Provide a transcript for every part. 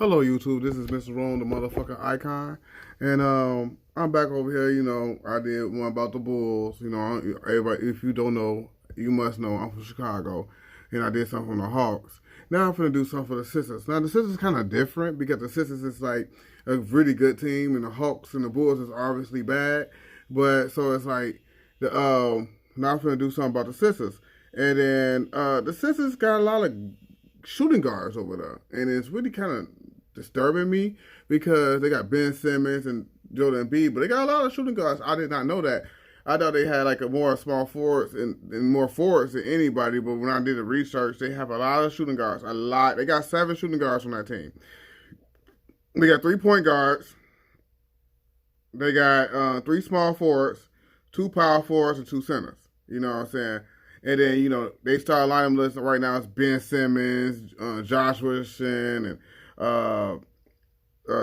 Hello YouTube, this is Mr. Rome, the motherfucking icon. And I'm back over here, I did one about the Bulls. Everybody, if you don't know, you must know I'm from Chicago. And I did something from the Hawks. Now I'm gonna do something for the Sixers. Now the Sixers is kinda different because the Sixers is like a really good team and the Hawks and the Bulls is obviously bad. But so it's like the now I'm gonna do something about the Sixers. And then the Sixers got a lot of shooting guards over there. And it's really kind of disturbing me because they got Ben Simmons and Joel Embiid, but they got a lot of shooting guards. I did not know that. I thought they had like a more small forwards and more forwards than anybody, but when I did the research, they have a lot of shooting guards. A lot. They got 7 shooting guards on that team. They got 3 point guards. They got 3 small forwards, 2 power forwards, and 2 centers. You know what I'm saying? And then, they start lineup list right now. It's Ben Simmons, Josh Richardson, and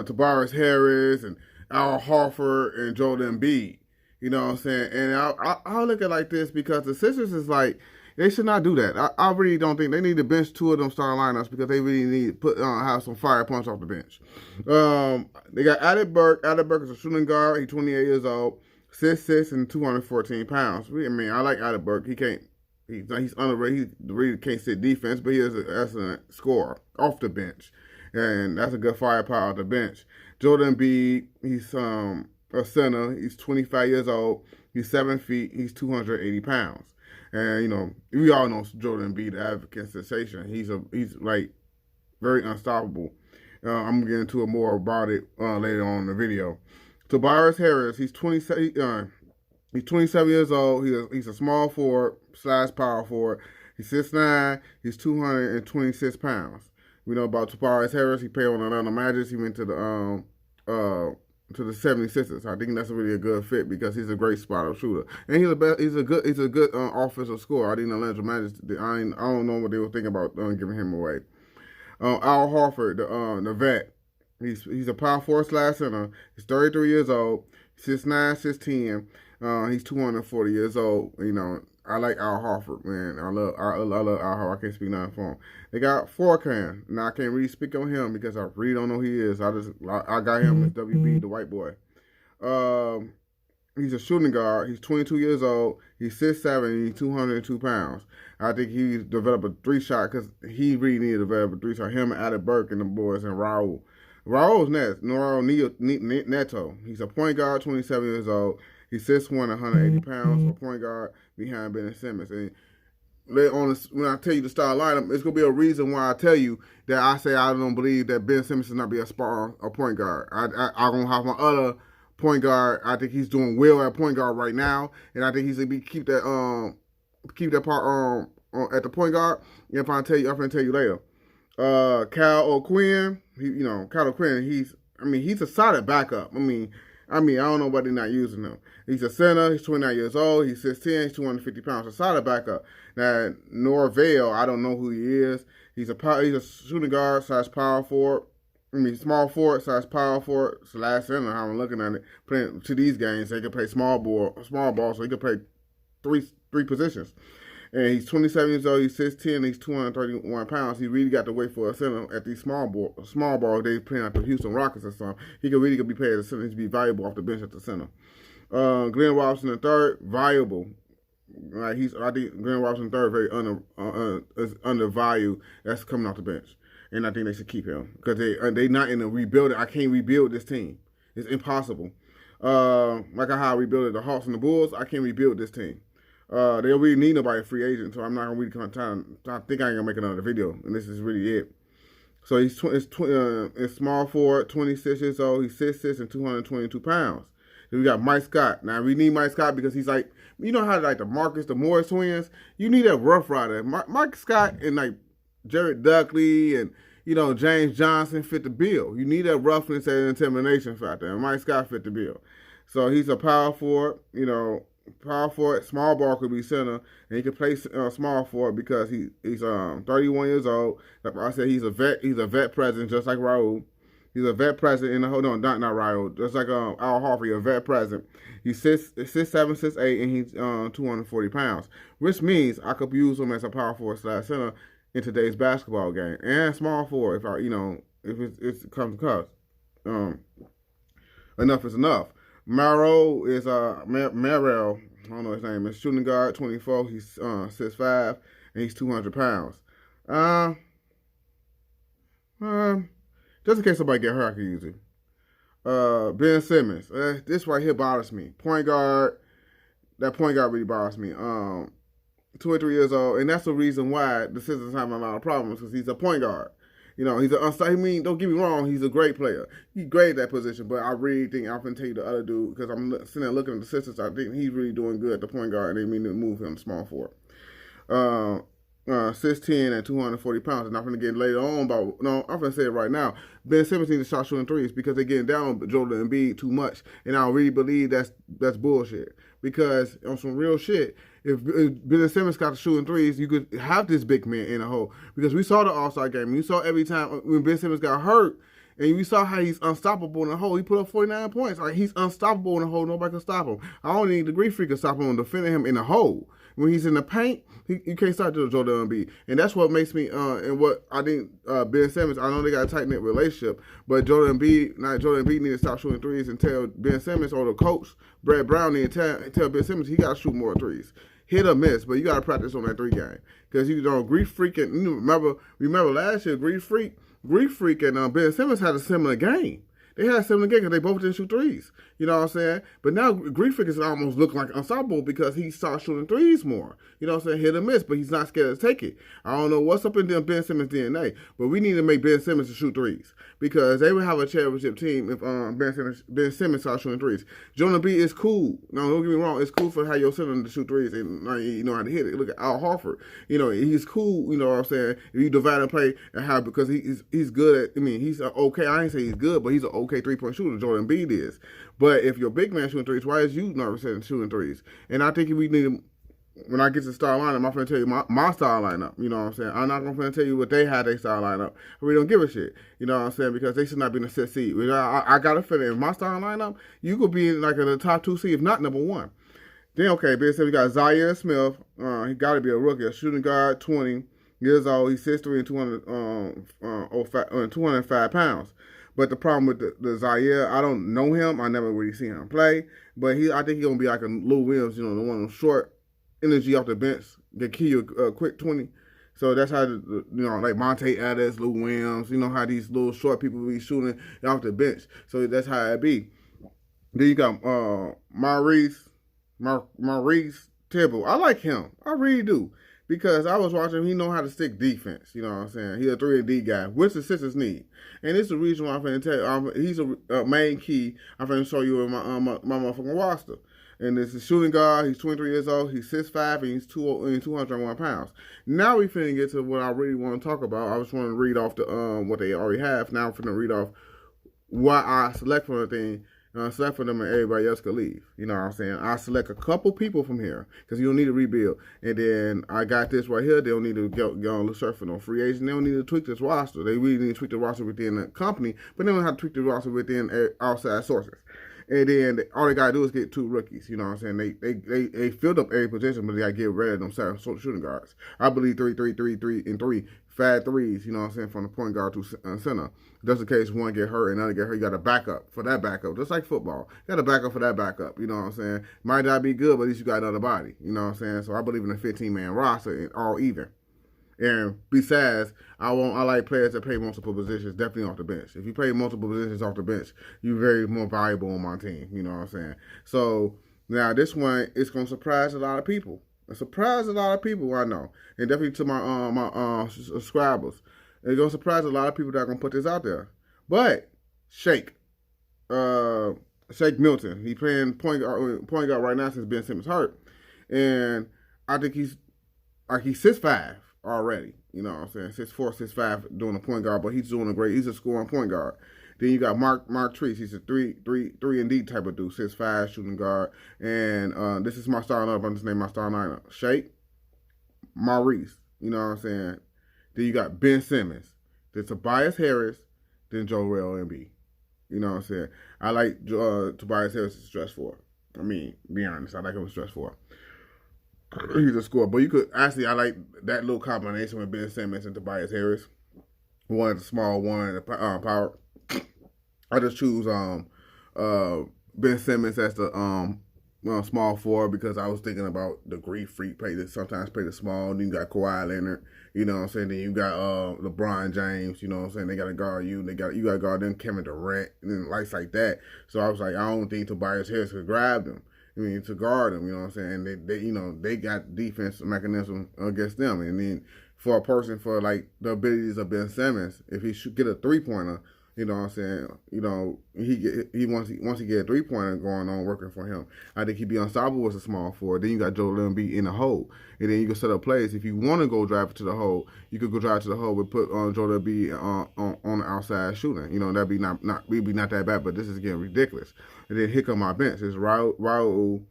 Tobias Harris, and Al Horford, and Joel Embiid. You know what I'm saying? And I look at it like this because the Sixers is like, they should not do that. I really don't think they need to bench 2 of them starting lineups because they really need to have some fire punch off the bench. They got Alec Burke. Alec Burke is a shooting guard. He's 28 years old, 6'6", and 214 pounds. I mean, I like Alec Burke. He's underrated. He really can't sit defense, but he is an excellent scorer off the bench, and that's a good firepower off the bench. Jordan Embiid, he's a center. He's 25 years old. He's 7 feet. He's 280 pounds. And we all know Jordan Embiid, the African sensation. He's like very unstoppable. I'm gonna get into it more about it later on in the video. Tobias Harris, he's 27. He's 27 years old. He's a small forward / power forward. He's 6'9". He's 226 pounds. We know about Tobias Harris. He played on Atlanta Magic. He went to the 76ers. I think that's really a good fit because he's a great spot-up shooter, and he's a good offensive scorer. I think Atlanta Magic. I don't know what they were thinking about giving him away. Al Horford, the vet. He's a power forward / center. He's 33 years old. 6'9", 6'10". He's 240 years old. I like Al Horford, man. I love Al Horford. I can't speak nothing for him. They got Furkan. Now I can't really speak on him because I really don't know who he is. I got him as WB, the white boy. He's a shooting guard. He's 22 years old. He's 6'7". He's 202 pounds. I think he developed a 3-shot because he really needed to develop a 3-shot. Him and Alec Burke and the boys and Raul. Raul's next. Raul Neto. He's a point guard, 27 years old. He's 6'1", 180 pounds, a point guard behind Ben Simmons. And later on, when I tell you to start lineup, it's gonna be a reason why I tell you that I say I don't believe that Ben Simmons should not be a point guard. I'm gonna have my other point guard. I think he's doing well at point guard right now, and I think he's gonna keep that part at the point guard. And if I'm gonna tell you later. Kyle O'Quinn, Kyle O'Quinn, he's a solid backup. I don't know why they're not using him. He's a center. He's 29 years old. He's 6'10". He's 250 pounds. A solid backup. Now, Norvell, I don't know who he is. He's a shooting guard / power forward. Small forward / power forward / center. How I'm looking at it. Playing to these games, they can play small ball, so he can play three positions. And he's 27 years old. He's 6'10". He's 231 pounds. He really got to wait for a center at these small ball. They playing at the Houston Rockets or something. He could really be paid as a center. He'd be valuable off the bench at the center. Glenn Robinson III, valuable. I think Glenn Robinson III very undervalued. That's coming off the bench, and I think they should keep him because they not in a rebuilding. I can't rebuild this team. It's impossible. Like how I rebuilt the Hawks and the Bulls, I can't rebuild this team. They don't really need nobody free agent, so I'm not gonna really I think I ain't gonna make another video, and this is really it. So it's small forward, 26 years old. He's 6'6" and 222 pounds. Then we got Mike Scott. Now we need Mike Scott because he's like, how like the Morris twins. You need a rough rider. Mike Scott and like Jared Dudley and James Johnson fit the bill. You need that roughness and intimidation factor, and Mike Scott fit the bill. So he's a power forward. Power forward, small ball could be center, and he can play small forward because he's 31 years old. Like I said, he's a vet. He's a vet present, just like Raul. He's a vet present in the not Raul, just like Al Horford, a vet present. He's 6'7", 6'8", and he's 240 pounds, which means I could use him as a power forward / center in today's basketball game, and small forward if it comes to cost. Um, enough is enough. Maro is Marrell. I don't know his name. Is shooting guard, 24. He's 6'5", and he's 200 pounds. Uh, uh, just in case somebody get hurt, I can use it. Ben Simmons. This right here bothers me. Point guard. That point guard really bothers me. 23 years old, and that's the reason why the Sixers have a lot of problems because he's a point guard. You know, he's I mean, don't get me wrong, he's a great player. He's great at that position, but I really think I'm going to tell you the other dude because I'm sitting there looking at the Sixers. I think he's really doing good at the point guard, and they mean to move him small forward. 6'10" and 240 pounds. And I'm going to get later on about, no, I'm going to say it right now. Ben Simmons needs to start shooting threes because they're getting down on Joel Embiid too much. And I really believe that's bullshit. Because on some real shit, if Ben Simmons got to shooting threes, you could have this big man in a hole. Because we saw the All-Star game. You saw every time when Ben Simmons got hurt, and we saw how he's unstoppable in the hole. He put up 49 points. Like, he's unstoppable in the hole. Nobody can stop him. I don't need the Greek Freak to stop him defending him in the hole. When he's in the paint, you can't stop Joel Embiid. And that's what makes me, and what I think Ben Simmons, I know they got a tight-knit relationship, but Joel Embiid need to stop shooting threes and tell Ben Simmons or the coach, Brad Brown, need to tell Ben Simmons he got to shoot more threes. Hit or miss, but you got to practice on that 3 game. Because you don't, Greek Freak, and remember last year, Greek Freak and Ben Simmons had a similar game. They had a similar game because they both didn't shoot threes. You know what I'm saying? But now Greek Freak is almost looking like unstoppable because he starts shooting threes more. You know what I'm saying? Hit or miss, but he's not scared to take it. I don't know what's up in Ben Simmons' DNA, but we need to make Ben Simmons to shoot threes because they would have a championship team if Ben Simmons starts shooting threes. Joel Embiid is cool. No, don't get me wrong. It's cool for how your center to shoot threes and you know how to hit it. Look at Al Horford. You know, he's cool. You know what I'm saying? If you divide and play and how because he's good at. I mean, he's okay. I ain't say he's good, but he's an okay 3-point shooter. Joel Embiid is. But if your big man shooting threes, why is you not shooting threes? And I think we need to, when I get to the star lineup, I'm going to tell you my star lineup. You know what I'm saying? I'm not going to tell you what they had their star lineup. We don't give a shit. You know what I'm saying? Because they should not be in the 6th seed. I got to fit in my star lineup. You could be like in the top 2 seed, if not number 1. Then, okay, Ben said we got Zaire Smith. He got to be a rookie, a shooting guard, 20 years old. He's 6'3" and 205 pounds. But the problem with the Zaire, I don't know him. I never really seen him play. But I think he's going to be like a Lou Williams, you know, the one of them short energy off the bench that kill you a quick 20. So that's how, you know, like Monte Ellis, Lou Williams, you know how these little short people be shooting off the bench. So that's how it be. Then you got Maurice Tibble. I like him. I really do. Because I was watching him, he know how to stick defense. You know what I'm saying? He's a 3-and-D guy, which the Sixers need. And it's the reason why I'm going to tell you, he's a main key. I'm going to show you in my motherfucking roster. And it's a shooting guard. He's 23 years old. He's 6'5", and he's 201 pounds. Now we finna get to what I really want to talk about. I just want to read off the what they already have. Now I'm finna read off why I select for the thing. Select for them and everybody else could leave. You know what I'm saying? I select a couple people from here because you don't need to rebuild. And then I got this right here. They don't need to go on the search for no free agent. They don't need to tweak this roster. They really need to tweak the roster within the company, but they don't have to tweak the roster within outside sources. And then all they gotta do is get 2 rookies. You know what I'm saying? They filled up every position, but they gotta get rid of them shooting guards. I believe 3, and 3. Fat threes, you know what I'm saying, from the point guard to center. Just in case one get hurt and another get hurt, you got a backup for that backup. Just like football. You got a backup for that backup, you know what I'm saying? Might not be good, but at least you got another body, you know what I'm saying? So I believe in a 15-man roster and all even. And besides, I like players that play multiple positions, definitely off the bench. If you play multiple positions off the bench, you're very more valuable on my team, you know what I'm saying? So now this one is going to surprise a lot of people. It surprised a lot of people, I know. And definitely to my subscribers. It's going to surprise a lot of people that are going to put this out there. But, Shake Milton, he's playing point guard right now since Ben Simmons hurt. And I think he's 6'5" already. You know what I'm saying? 6'4", 6'5", doing a point guard, but he's doing he's a scoring point guard. Then you got Mark Treese. He's a 3-and-D type of dude, 6'5", shooting guard. And this is my starting lineup. I'm just naming my starting lineup. Shake, Maurice. You know what I'm saying? Then you got Ben Simmons. Then Tobias Harris. Then Joel Embiid. You know what I'm saying? I like Tobias Harris to stretch for. I mean, be honest, I like him to stretch for. He's a scorer. But you could, actually, I like that little combination with Ben Simmons and Tobias Harris. one at the small, one at the power. I just choose uh Ben Simmons as the small forward because I was thinking about the Greek freak play that sometimes play the small. Then you got Kawhi Leonard, you know what I'm saying? Then you got LeBron James, you know what I'm saying? They gotta guard you, you gotta guard them Kevin Durant and then lights like that. So I was like, I don't think Tobias Harris could grab them. I mean, to guard them, you know what I'm saying? They you know, they got defense mechanism against them. And then for a person for like the abilities of Ben Simmons, if he should get a 3-pointer, you know what I'm saying? You know, he once he get a 3-pointer going on working for him, I think he'd be unstoppable as a small forward. Then you got Joel Embiid in the hole, and then you can set up plays. If you want to go drive to the hole, you could go drive to the hole but put Joel Embiid on the outside shooting. You know, that'd be not that bad, but this is getting ridiculous. And then here come my bench. It's Raul,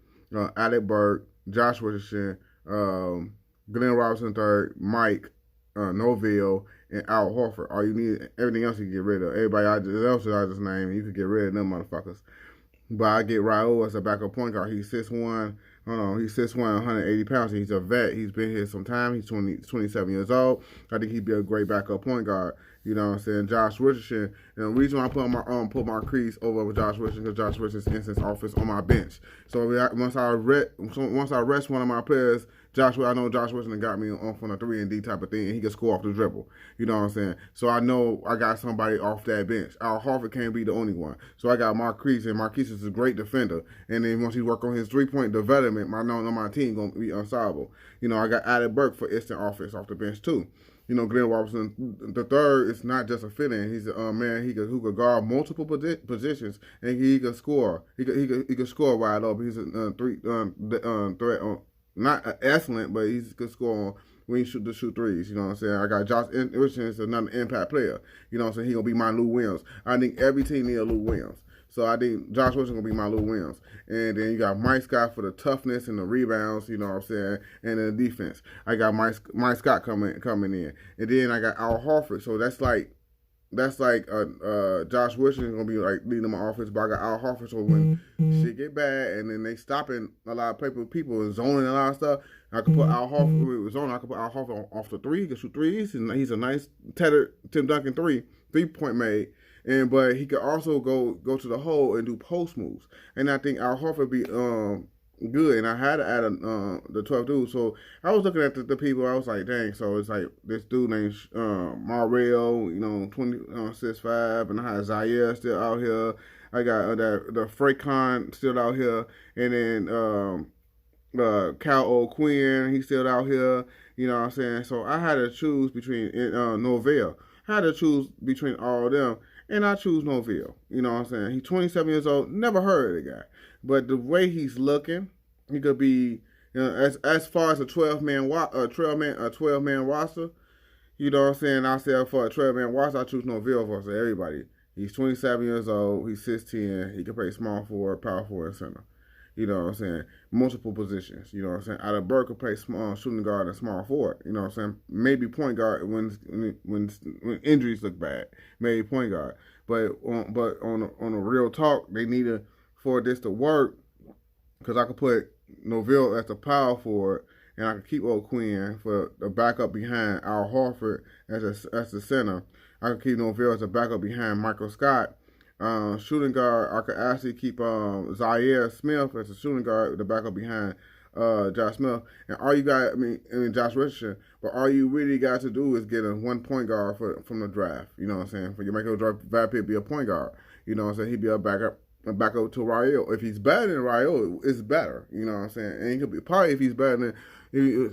Alec Burke, Josh Richardson, Glenn Robinson III, Mike, Noville, and Al Horford. All you need, everything else you can get rid of. Everybody else I just named, you could get rid of them motherfuckers. But I get Raul as a backup point guard. He's 6'1", he's 6'1", 180 pounds. He's a vet. He's been here some time. He's 27 years old. I think he'd be a great backup point guard. You know what I'm saying? Josh Richardson. And the reason why I put my crease over with Josh Richardson because Josh Richardson's instance offense on my bench. So once I rest one of my players, I know Josh Richardson got me off on a 3-and-D type of thing, and he can score off the dribble. You know what I'm saying? So I know I got somebody off that bench. Al Horford can't be the only one. So I got Marquise, and Marquise is a great defender. And then once he work on his 3-point development, my team going to be unstoppable. You know, I got Alec Burke for instant offense off the bench, too. You know, Glenn Robinson the third is not just a fill-in. He's a man who could guard multiple positions and he could score. He could score wide open. He's a threat on. Not excellent, but he's good score when he shoot threes. You know what I'm saying? I got Josh Richardson is another impact player. You know what I'm saying? He's going to be my Lou Williams. I think every team needs a Lou Williams. So I think Josh Richardson going to be my Lou Williams. And then you got Mike Scott for the toughness and the rebounds, you know what I'm saying, and the defense. I got Mike Scott coming in. And then I got Al Horford. So that's like Josh Richardson gonna be like leading my offense, but I got Al Horford. So when shit get bad and then they stopping a lot of people and zoning a lot of stuff, I could put Al Horford with zone. I could put Al Horford off the three. He can shoot threes, and he's a nice tethered Tim Duncan 3-point made. But he could also go to the hole and do post moves. And I think Al Horford be good, and I had to add the 12 dudes. So I was looking at the people. I was like, dang. So it's like this dude named Mario, you know, 6'5", and I had Zaire still out here. I got the Fraycon still out here, and then Cal O'Quinn, he's still out here. You know what I'm saying? So I had to choose between Noville. I had to choose between all of them, and I choose Noville. You know what I'm saying? He's 27 years old. Never heard of the guy. But the way he's looking, he could be, you know, as far as a 12-man roster. You know what I'm saying? I said for a 12-man roster, I choose Noville versus everybody. He's 27 years old. He's 6'10". He can play small forward, power forward, and center. You know what I'm saying? Multiple positions. You know what I'm saying? Alec Burke could play small shooting guard and small forward. You know what I'm saying? Maybe point guard when injuries look bad. Maybe point guard. But on a real talk, they needed for this to work, because I could put Noville as the power forward, and I could keep O'Quinn for the backup behind Al Horford as the center. I could keep Noville as a backup behind Michael Scott. Shooting guard, I could actually keep Zaire Smith as a shooting guard with the backup behind Josh Smith. And all you got, I mean Josh Richardson, but all you really got to do is get a 1-point guard from the draft. You know what I'm saying? For your Michael draft pick, be a point guard. You know what I'm saying? He'd be a backup to Raul. If he's better than Raul, it's better. You know what I'm saying? And he could be probably if he's better than.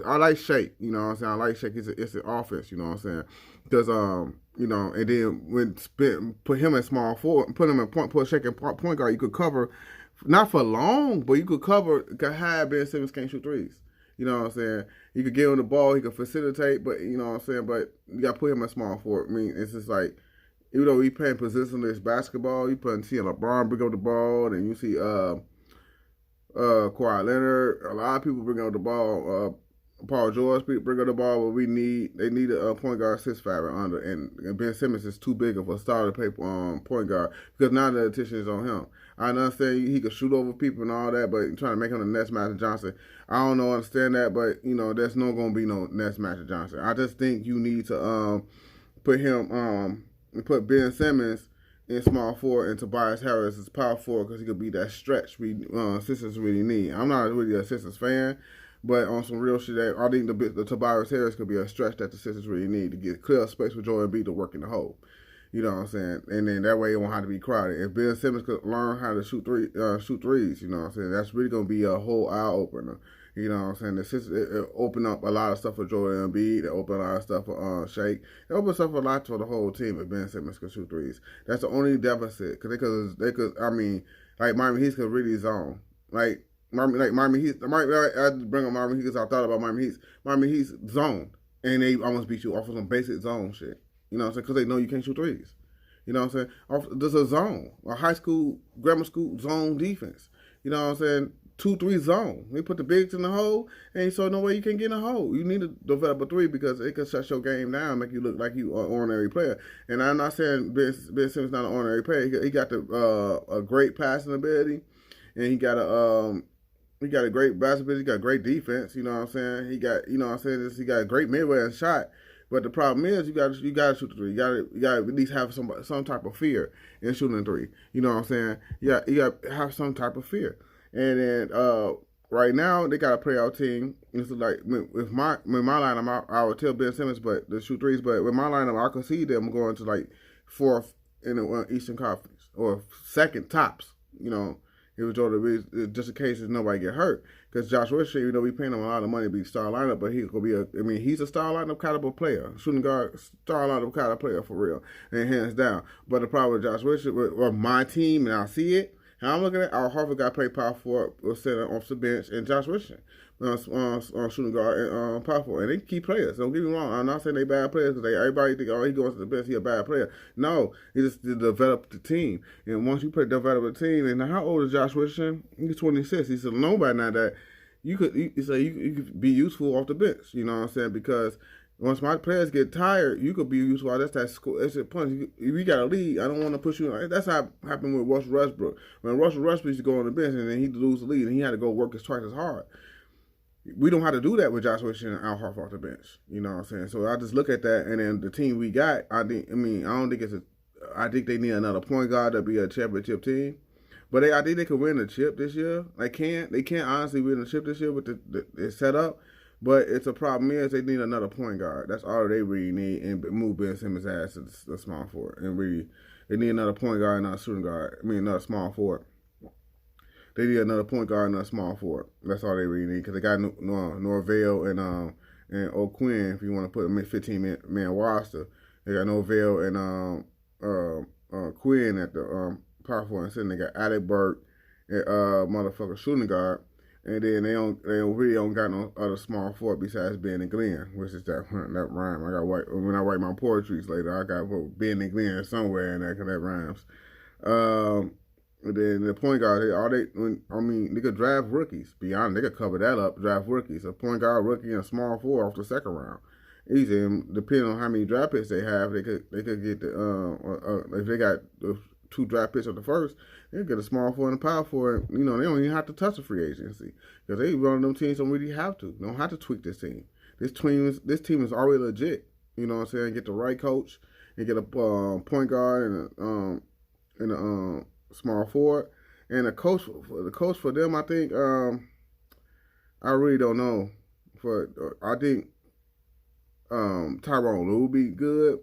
I like Shake. You know what I'm saying? I like Shake. It's an offense. You know what I'm saying? Because you know, and then put him in small forward, put him in put Shake in point guard. You could cover, not for long, but you could have Ben Simmons can't shoot threes. You know what I'm saying? You could get on the ball. He could facilitate, but you know what I'm saying? But you got to put him in small forward. I mean, it's just like, even though we playing positionless basketball, you see LeBron bring up the ball, and you see Kawhi Leonard. A lot of people bring up the ball. Paul George bring up the ball, but they need a point guard 6'5" or under, and Ben Simmons is too big of a star to play point guard because now the attention is on him. I understand he could shoot over people and all that, but trying to make him the next Magic Johnson, I don't understand that, but you know there's no gonna be no next Magic Johnson. I just think you need to put Ben Simmons in small forward and Tobias Harris as power forward because he could be that stretch Sixers really need. I'm not really a Sixers fan, but on some real shit, I think the Tobias Harris could be a stretch that the Sixers really need to get clear space for Joel Embiid to work in the hole. You know what I'm saying? And then that way it won't have to be crowded. If Ben Simmons could learn how to shoot threes, you know what I'm saying? That's really going to be a whole eye opener. You know what I'm saying? The Sixers, it open up a lot of stuff for Joel Embiid. It open a lot of stuff for Shake. It opens up a lot for the whole team if Ben Simmons could shoot threes. That's the only deficit. Because they could, I mean, like Miami Heat could really zone. Like Miami Heat, I just bring up Miami Heat because I thought about Miami Heat. Miami Heat zone. And they almost beat you off of some basic zone shit. You know what I'm saying? Because they know you can't shoot threes. You know what I'm saying? There's a zone, a high school, grammar school zone defense. You know what I'm saying? 2-3 zone. They put the bigs in the hole, and so no way you can get in the hole. You need to develop a three because it can shut your game down, make you look like you an ordinary player. And I'm not saying Ben Simmons not an ordinary player. He got a great passing ability, and he got a great basketball. He got great defense. You know what I'm saying? He got he got a great mid-range shot. But the problem is you got to shoot the three. You got to at least have some type of fear in shooting the three. You know what I'm saying? You got to have some type of fear. And then right now they got a playoff team. It's like with my lineup, I would tell Ben Simmons, but to shoot threes. But with my lineup, I could see them going to like fourth in the Eastern Conference or second tops. You know, it was just in case nobody get hurt. Because Josh Richardson, we paying him a lot of money to be star lineup, but he's a star lineup caliber player, shooting guard, star lineup caliber player for real, and hands down. But the problem with Josh Richardson, or my team, and I see it, and I'm looking at Al Horford got played power forward, was sitting off the bench, and Josh Richardson shooting guard and power forward, and they key players. Don't get me wrong, I'm not saying they bad players because everybody think, oh, he goes to the bench, he a bad player. No, he just developed the team, and once you develop a team, and how old is Josh Richardson? He's 26. He's a nobody now that you could be useful off the bench. You know what I'm saying? Because once my players get tired, you could be useful. That's that school. That's the point. If you got a lead, I don't want to push you. That's how it happened with Russell Westbrook. When Russell Westbrook used to go on the bench and then he'd lose the lead and he had to go work twice as hard. We don't have to do that with Josh Richardson and Al Horford off the bench. You know what I'm saying? So I just look at that, and then the team we got, I think they need another point guard to be a championship team. But I think they could win the chip this year. They can't honestly win the chip this year with the setup. But it's a problem is they need another point guard. That's all they really need, and move Ben Simmons' ass to the small forward. And really, they need another point guard and not a shooting guard. Another small forward. They need another point guard and a small forward. That's all they really need because they got Norvell and O'Quinn. If you want to put them in 15-man roster, they got Norvell and Quinn at the power forward. And they got Alec Burke and motherfucker shooting guard. And then they really don't got no other small forward besides Ben and Glenn, which is that rhyme. When I write my poetries later, I got Ben and Glenn somewhere in there because that rhymes. And then the point guard, they could draft rookies. Beyond, they could cover that up, draft rookies. A point guard, rookie, and a small forward off the second round. Easy. And depending on how many draft picks they have, they could get if they got 2 draft picks of the first, they get a small forward and a power forward. They don't even have to touch the free agency because they one of them teams don't really have to. They don't have to tweak this team. This team is already legit. You know what I'm saying? Get the right coach and get a point guard and a small forward and the coach for them. I think I really don't know. I think Tyrone Lue will be good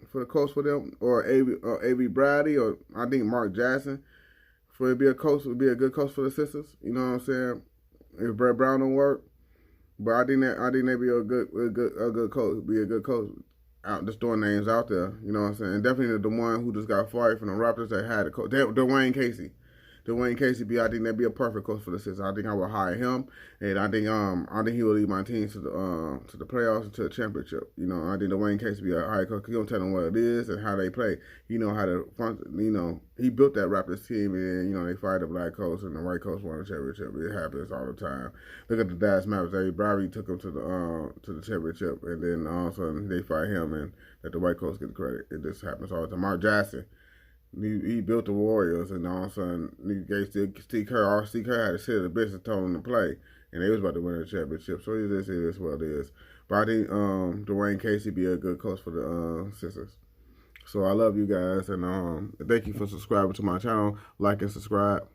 for the coach for them, or A.B. Bradley, or I think Mark Jackson would be a good coach for the Sixers. You know what I'm saying? If Brett Brown don't work, but I think they be a good coach. Be a good coach. Out just throwing names out there. You know what I'm saying? And definitely the one who just got fired from the Raptors that had a coach, Dwayne Casey. Dwayne Casey, I think that'd be a perfect coach for the Sixers. I think I would hire him, and I think he will lead my team to the playoffs and to the championship. I think Dwayne Casey be a high coach. He gonna tell them what it is and how they play. He know how to function. He built that Raptors team, and then they fired the black coach and the white coach won the championship. It happens all the time. Look at the Dallas Mavericks. A.B. Bradley took them to the championship, and then all of a sudden they fired him and let the white coach get the credit. It just happens all the time. Mark Jackson. He built the Warriors, and all of a sudden, he gave Steve Kerr. Steve Kerr had to sit at the bench and told him to play, and they was about to win the championship. So it is what it is. But I think Dwayne Casey be a good coach for the Sixers. So I love you guys, and thank you for subscribing to my channel. Like and subscribe.